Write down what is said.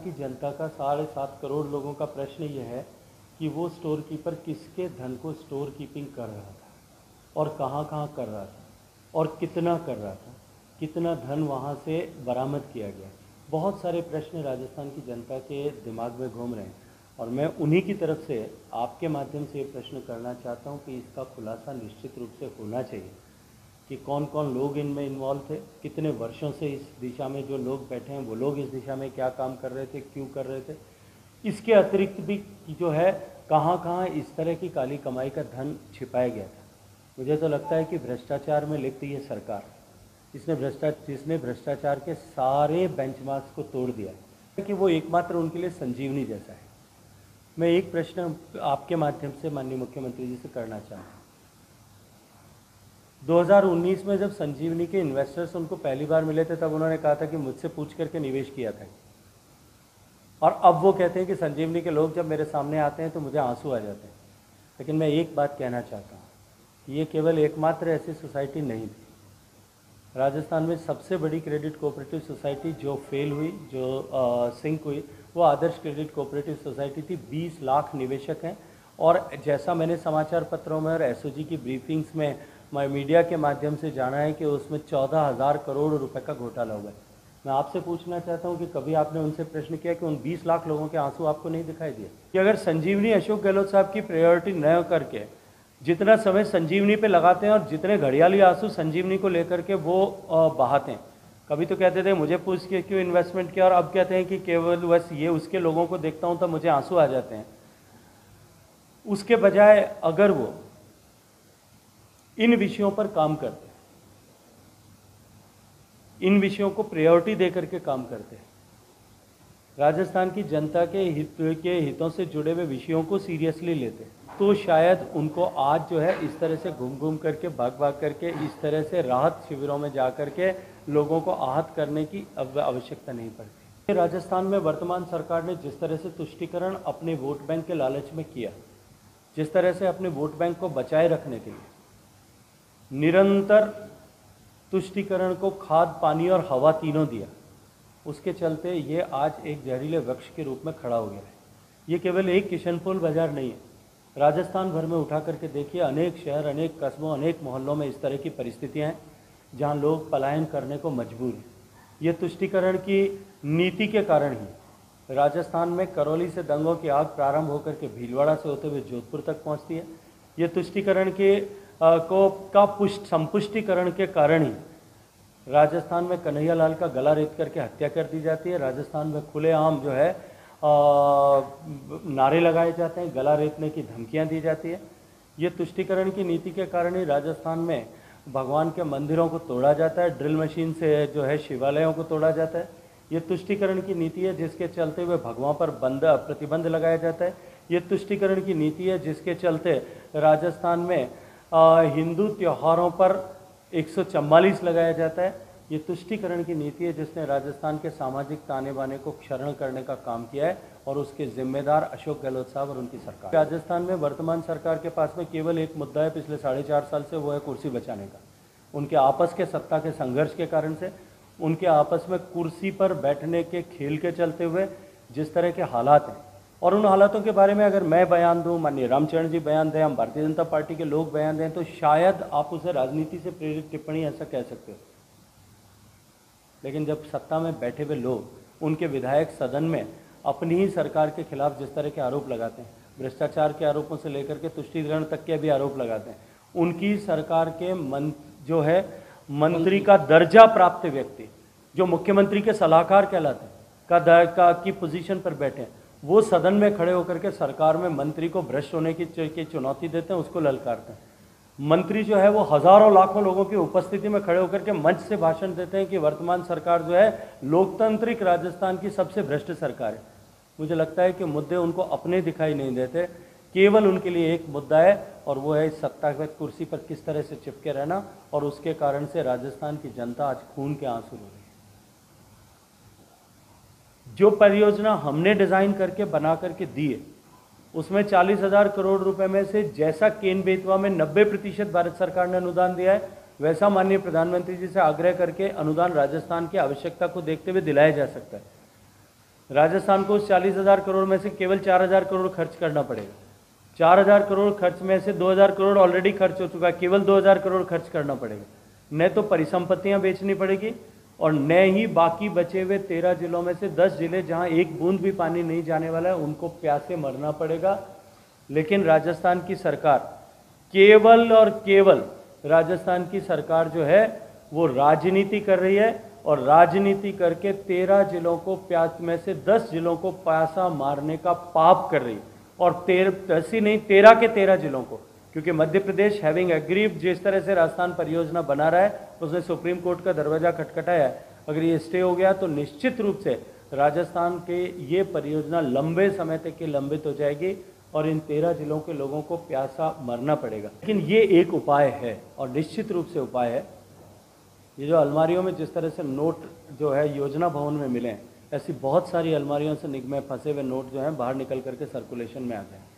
की जनता का 7.5 करोड़ लोगों का प्रश्न ये है कि वो स्टोर कीपर किसके धन को स्टोर कीपिंग कर रहा था और कहाँ कहाँ कर रहा था और कितना कर रहा था, कितना धन वहाँ से बरामद किया गया। बहुत सारे प्रश्न राजस्थान की जनता के दिमाग में घूम रहे हैं और मैं उन्हीं की तरफ से आपके माध्यम से ये प्रश्न करना चाहता हूँ कि इसका खुलासा निश्चित रूप से होना चाहिए कि कौन कौन लोग इनमें इन्वॉल्व थे, कितने वर्षों से इस दिशा में जो लोग बैठे हैं वो लोग इस दिशा में क्या काम कर रहे थे, क्यों कर रहे थे। इसके अतिरिक्त भी जो है कहाँ कहाँ इस तरह की काली कमाई का धन छिपाया गया था। मुझे तो लगता है कि भ्रष्टाचार में लिप्त ये सरकार जिसने भ्रष्टाचार के सारे बेंचमार्क्स को तोड़ दिया है कि वो एकमात्र उनके लिए संजीवनी जैसा है। मैं एक प्रश्न आपके माध्यम से माननीय मुख्यमंत्री जी से करना चाहूँगा। 2019 में जब संजीवनी के इन्वेस्टर्स उनको पहली बार मिले थे तब उन्होंने कहा था कि मुझसे पूछ करके निवेश किया था, और अब वो कहते हैं कि संजीवनी के लोग जब मेरे सामने आते हैं तो मुझे आंसू आ जाते हैं। लेकिन मैं एक बात कहना चाहता हूँ कि ये केवल एकमात्र ऐसी सोसाइटी नहीं थी। राजस्थान में सबसे बड़ी क्रेडिट कोऑपरेटिव सोसाइटी जो फेल हुई, जो सिंक हुई, वो आदर्श क्रेडिट कोऑपरेटिव सोसाइटी थी। 20 लाख निवेशक हैं और जैसा मैंने समाचार पत्रों में और एसओजी की ब्रीफिंग्स में मीडिया के माध्यम से जाना है कि उसमें 14,000 करोड़ रुपए का घोटाला हुआ है। मैं आपसे पूछना चाहता हूं कि कभी आपने उनसे प्रश्न किया कि उन 20 लाख लोगों के आंसू आपको नहीं दिखाई दिए कि अगर संजीवनी अशोक गहलोत साहब की प्रायोरिटी न करके जितना समय संजीवनी पे लगाते हैं और जितने घड़ियाली आंसू संजीवनी को लेकर के वो बहाते हैं। कभी तो कहते थे मुझे पूछ के क्यों इन्वेस्टमेंट किया, और अब कहते हैं कि केवल बस ये उसके लोगों को देखता हूं तो मुझे आंसू आ जाते हैं। उसके बजाय अगर वो इन विषयों पर काम करते, इन विषयों को प्रायोरिटी देकर के काम करते, राजस्थान की जनता के हितों से जुड़े हुए विषयों को सीरियसली लेते, तो शायद उनको आज जो है इस तरह से घूम घूम करके भाग भाग करके इस तरह से राहत शिविरों में जा करके लोगों को आहत करने की आवश्यकता नहीं पड़ती। राजस्थान में वर्तमान सरकार ने जिस तरह से तुष्टीकरण अपने वोट बैंक के लालच में किया, जिस तरह से अपने वोट बैंक को बचाए रखने के लिए निरंतर तुष्टीकरण को खाद, पानी और हवा तीनों दिया, उसके चलते ये आज एक जहरीले वृक्ष के रूप में खड़ा हो गया है। ये केवल एक किशनपोल बाजार नहीं है, राजस्थान भर में उठा करके देखिए, अनेक शहर, अनेक कस्बों, अनेक मोहल्लों में इस तरह की परिस्थितियां हैं जहां लोग पलायन करने को मजबूर हैं। ये तुष्टीकरण की नीति के कारण ही राजस्थान में करौली से दंगों की आग प्रारंभ होकर के भीलवाड़ा से होते हुए जोधपुर तक पहुंचती है। ये तुष्टीकरण के संपुष्टिकरण के कारण ही राजस्थान में कन्हैयालाल का गला रेत करके हत्या कर दी जाती है। राजस्थान में खुलेआम जो है नारे लगाए जाते हैं, गला रेतने की धमकियां दी जाती है। ये तुष्टीकरण की नीति के कारण ही राजस्थान में भगवान के मंदिरों को तोड़ा जाता है, ड्रिल मशीन से जो है शिवालयों को तोड़ा जाता है। ये तुष्टीकरण की नीति है जिसके चलते हुए भगवान पर प्रतिबंध लगाया जाता है। ये तुष्टीकरण की नीति है जिसके चलते राजस्थान में हिंदू त्योहारों पर 144 लगाया जाता है। ये तुष्टीकरण की नीति है जिसने राजस्थान के सामाजिक ताने बाने को क्षरण करने का काम किया है, और उसके जिम्मेदार अशोक गहलोत साहब और उनकी सरकार। राजस्थान में वर्तमान सरकार के पास में केवल एक मुद्दा है पिछले 4.5 साल से, वो है कुर्सी बचाने का। उनके आपस के सत्ता के संघर्ष के कारण से, उनके आपस में कुर्सी पर बैठने के खेल के चलते हुए जिस तरह के हालात हैं, और उन हालातों के बारे में अगर मैं बयान दूं, माननीय रामचरण जी बयान दें, हम भारतीय जनता पार्टी के लोग बयान दें, तो शायद आप उसे राजनीति से प्रेरित टिप्पणी ऐसा कह सकते हो। लेकिन जब सत्ता में बैठे हुए लोग, उनके विधायक सदन में अपनी ही सरकार के खिलाफ जिस तरह के आरोप लगाते हैं, भ्रष्टाचार के आरोपों से लेकर के तुष्टीकरण तक के भी आरोप लगाते हैं, उनकी सरकार के जो है मंत्री का दर्जा प्राप्त व्यक्ति, जो मुख्यमंत्री के सलाहकार कहलाते हैं, की पोजीशन पर बैठे हैं, वो सदन में खड़े होकर के सरकार में मंत्री को भ्रष्ट होने की चुनौती देते हैं, उसको ललकारते हैं। मंत्री जो है वो हजारों लाखों लोगों की उपस्थिति में खड़े होकर के मंच से भाषण देते हैं कि वर्तमान सरकार जो है लोकतांत्रिक राजस्थान की सबसे भ्रष्ट सरकार है। मुझे लगता है कि मुद्दे उनको अपने दिखाई नहीं देते, केवल उनके लिए एक मुद्दा है, और वो है इस सत्ता की कुर्सी पर किस तरह से चिपके रहना, और उसके कारण से राजस्थान की जनता आज खून के आंसू रो रही है। जो परियोजना हमने डिजाइन करके बना करके दी है, उसमें 40,000 करोड़ रुपए में से जैसा केन बेतवा में 90% भारत सरकार ने अनुदान दिया है, वैसा माननीय प्रधानमंत्री जी से आग्रह करके अनुदान राजस्थान की आवश्यकता को देखते हुए दिलाया जा सकता है। राजस्थान को उस 40,000 करोड़ में से केवल 4,000 करोड़ खर्च करना पड़ेगा। 4,000 करोड़ खर्च में से 2,000 करोड़ ऑलरेडी खर्च हो चुका है, केवल 2,000 करोड़ खर्च करना पड़ेगा। न तो परिसंपत्तियां बेचनी पड़ेगी और न ही बाकी बचे हुए 13 जिलों में से 10 जिले जहां एक बूंद भी पानी नहीं जाने वाला है उनको प्यासे मरना पड़ेगा। लेकिन राजस्थान की सरकार केवल और केवल राजस्थान की सरकार जो है वो राजनीति कर रही है और राजनीति करके 13 जिलों को प्यास में से 10 जिलों को प्यासा मारने का पाप कर रही है। और 13 के 13 जिलों को, क्योंकि मध्य प्रदेश हैविंग एग्रीड जिस तरह से राजस्थान परियोजना बना रहा है उसने सुप्रीम कोर्ट का दरवाजा खटखटाया है। अगर ये स्टे हो गया तो निश्चित रूप से राजस्थान के ये परियोजना लंबे समय तक के लंबित हो जाएगी और इन 13 जिलों के लोगों को प्यासा मरना पड़ेगा। लेकिन ये एक उपाय है और निश्चित रूप से उपाय है। ये जो अलमारियों में जिस तरह से नोट जो है योजना भवन में मिले हैं, ऐसी बहुत सारी अलमारियों से निगमे फंसे हुए नोट जो हैं बाहर निकल करके सर्कुलेशन में आ जाए।